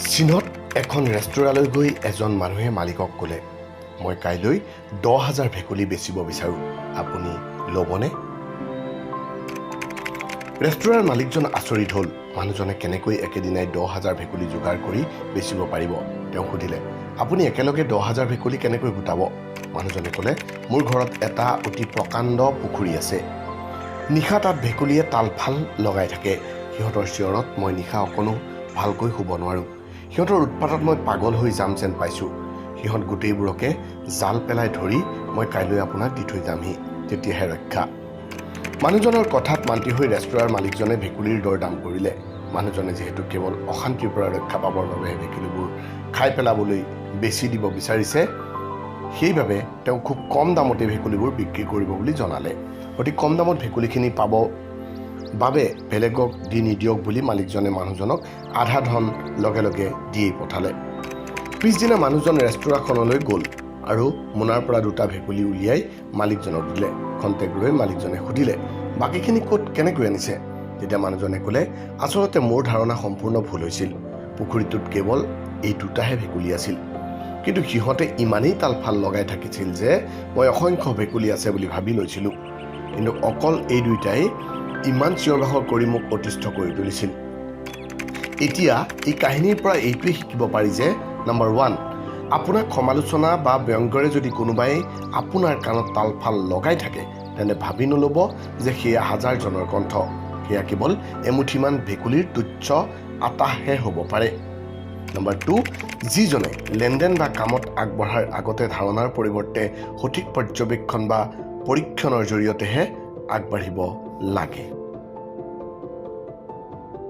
চীনত এখন ৰেষ্টুৰালৈ গৈ এজন মানুহে মালিকক ক'লে, মই কাইলৈ 10,000 ভেকুলী বেচিব বিচাৰোঁ, আপুনি ল'বনে? ৰেষ্টুৰাৰ মালিকজন আচৰিত হ'ল। মানুহজনে কেনেকৈ একেদিনাই 10,000 ভেকুলী যোগাৰ কৰি বেচিব পাৰিব। তেওঁ সুধিলে, আপুনি একেলগে 10,000 ভেকুলী কেনেকৈ গোটাব? মানুহজনে ক'লে, মোৰ ঘৰত এটা অতি প্ৰকাণ্ড পুখুৰী আছে। নিশা তাত ভেকুলীয়ে তালফাল লগাই থাকে। সিহঁতৰ চিঞৰত মই নিশা অকণো ভালকৈ শুব নোৱাৰোঁ। সিহঁতৰ উৎপাতত মই পাগল হৈ যাম যেন পাইছোঁ। সিহঁত গোটেইবোৰকে জাল পেলাই ধৰি মই কাইলৈ আপোনাক দি থৈ যামহি, তেতিয়াহে ৰক্ষা। মানুহজনৰ কথাত মান্তি হৈ ৰেষ্টুৰাৰ মালিকজনে ভেকুলীৰ দৰ দাম কৰিলে। মানুহজনে যিহেতু কেৱল অশান্তিৰ পৰা ৰক্ষা পাবৰ বাবে ভেকুলীবোৰ খাই পেলাবলৈ বেছি দিব বিচাৰিছে, সেইবাবে তেওঁ খুব কম দামতে ভেকুলীবোৰ বিক্ৰী কৰিব বুলি জনালে। অতি কম দামত ভেকুলীখিনি পাব বাবে বেলেগক দি নিদিয়ক বুলি মালিকজনে মানুহজনক আধা ধন লগে লগে দিয়েই পঠালে। পিছদিনা মানুহজন ৰেষ্টুৰাখনলৈ গ'ল আৰু মোনাৰ পৰা 2টা ভেকুলী উলিয়াই মালিকজনক দিলে। খন্তেক ৰৈ মালিকজনে সুধিলে, বাকীখিনি ক'ত কেনেকৈ আনিছে? তেতিয়া মানুহজনে ক'লে, আচলতে মোৰ ধাৰণা সম্পূৰ্ণ ভুল হৈছিল। পুখুৰীটোত কেৱল এই 2টাহে ভেকুলী আছিল, কিন্তু সিহঁতে ইমানেই তালফাল লগাই থাকিছিল যে মই অসংখ্য ভেকুলী আছে বুলি ভাবি লৈছিলোঁ। কিন্তু অকল এই 2টাই ইমান চিঞৰ বাখৰ কৰি মোক অতিষ্ঠ কৰি তুলিছিল। এতিয়া এই কাহিনীৰ পৰা এইটোৱে শিকিব পাৰি যে নম্বৰ 1, আপোনাক সমালোচনা বা ব্যংগৰে যদি কোনোবাই আপোনাৰ কাণত তালফাল লগাই থাকে, তেন্তে ভাবি নল'ব যে সেয়া হাজাৰজনৰ কণ্ঠ। সেয়া কেৱল এমুঠিমান ভেকুলীৰ তুচ্ছ আতাহে হ'ব পাৰে। নম্বৰ 2, যিজনে লেনদেন বা কামত আগবঢ়াৰ আগতে ধাৰণাৰ পৰিৱৰ্তে সঠিক পৰ্যবেক্ষণ বা পৰীক্ষণৰ জৰিয়তেহে আগবাঢ়িব লাগে।